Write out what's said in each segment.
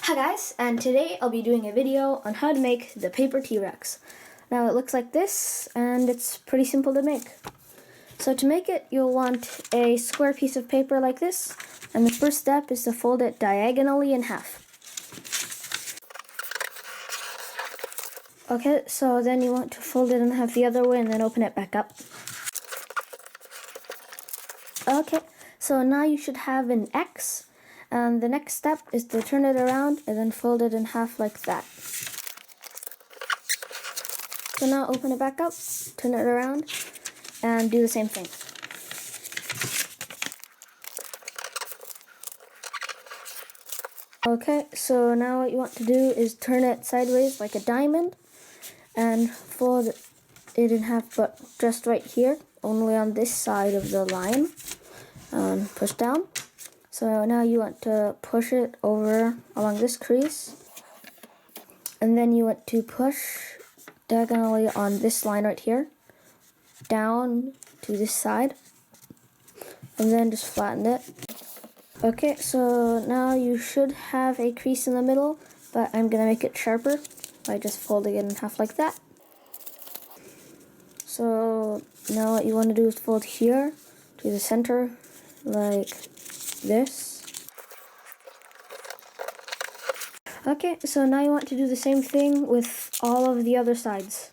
Hi guys, and today I'll be doing a video on how to make the paper T-Rex. Now it looks like this, and it's pretty simple to make. So to make it, you'll want a square piece of paper like this, and the first step is to fold it diagonally in half. Okay, so then you want to fold it in half the other way and then open it back up. Okay, so now you should have an X. And the next step is to turn it around and then fold it in half like that. So now open it back up, turn it around, and do the same thing. Okay, so now what you want to do is turn it sideways like a diamond and fold it in half, but just right here, only on this side of the line, and push down. So now you want to push it over along this crease, and then you want to push diagonally on this line right here, down to this side, and then just flatten it. Okay, so now you should have a crease in the middle, but I'm gonna make it sharper by just folding it in half like that. So now what you want to do is fold here to the center like this. Okay, so now you want to do the same thing with all of the other sides.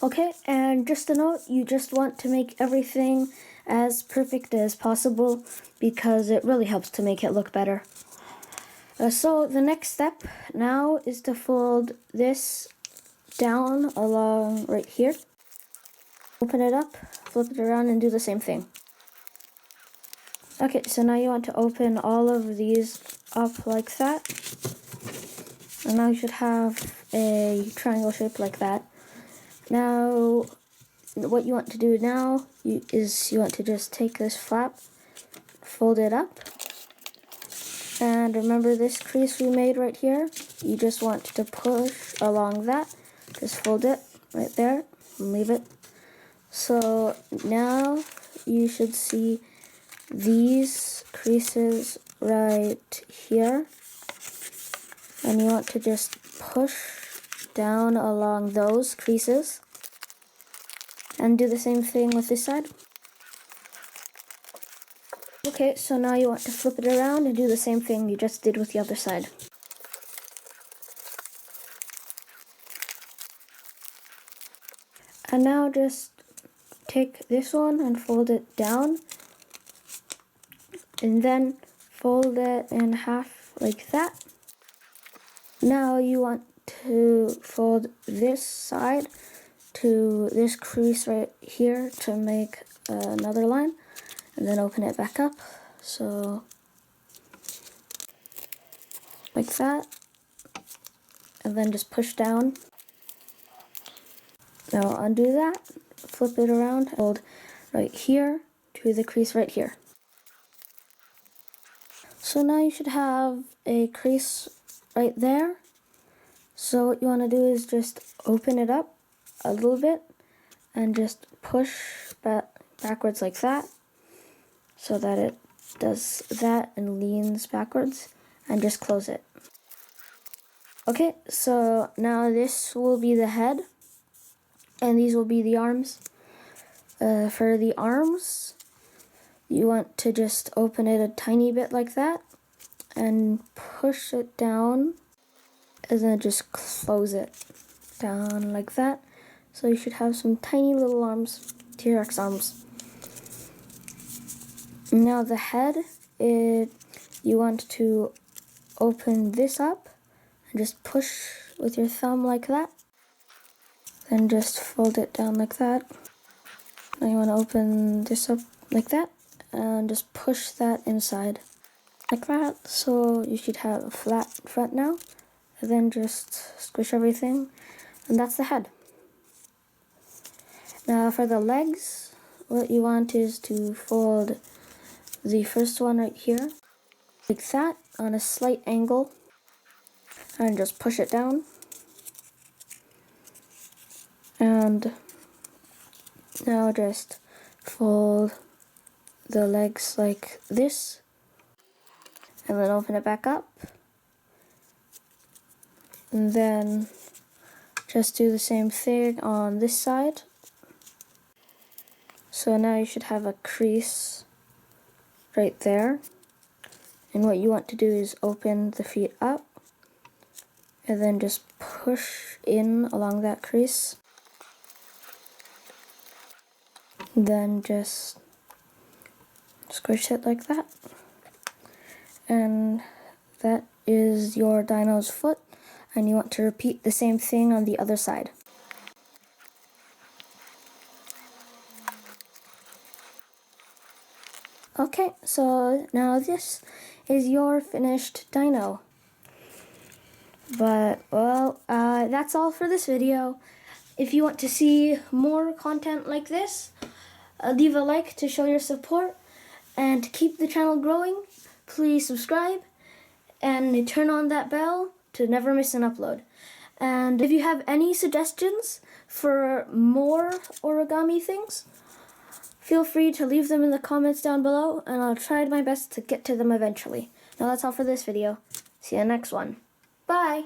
Okay, and just a note, you just want to make everything as perfect as possible because it really helps to make it look better. So the next step now is to fold this down along right here. Open it up, flip it around, and do the same thing. Okay, so now you want to open all of these up like that. And now you should have a triangle shape like that. Now, what you want to do now is you want to just take this flap, fold it up. And remember this crease we made right here? You just want to push along that. Just fold it right there and leave it. So now you should see these creases right here, and you want to just push down along those creases and do the same thing with this side. Okay, so now you want to flip it around and do the same thing you just did with the other side. And now just take this one and fold it down, and then fold it in half like that. Now you want to fold this side to this crease right here to make another line, and then open it back up, so like that, and then just push down. Now undo that, flip it around, hold right here to the crease right here. So now you should have a crease right there. So what you want to do is just open it up a little bit and just push backwards like that, so that it does that and leans backwards, and just close it. Okay, so now this will be the head, and these will be the arms. For the arms, you want to just open it a tiny bit like that and push it down, and then just close it down like that. So you should have some tiny little arms, T-Rex arms. Now the head, you want to open this up and just push with your thumb like that. Then just fold it down like that. Now you want to open this up like that and just push that inside like that. So you should have a flat front now, and then just squish everything, and that's the head. Now for the legs, what you want is to fold the first one right here like that on a slight angle, and just push it down. And now just fold the legs like this, and then open it back up, and then just do the same thing on this side. So now you should have a crease right there, and what you want to do is open the feet up and then just push in along that crease. Then just squish it like that. And that is your dino's foot, and you want to repeat the same thing on the other side. Okay, so now this is your finished dino. But, well, that's all for this video. If you want to see more content like this, leave a like to show your support, and to keep the channel growing, please subscribe and turn on that bell to never miss an upload. And if you have any suggestions for more origami things, feel free to leave them in the comments down below, and I'll try my best to get to them eventually. Now that's all for this video. See you in the next one. Bye!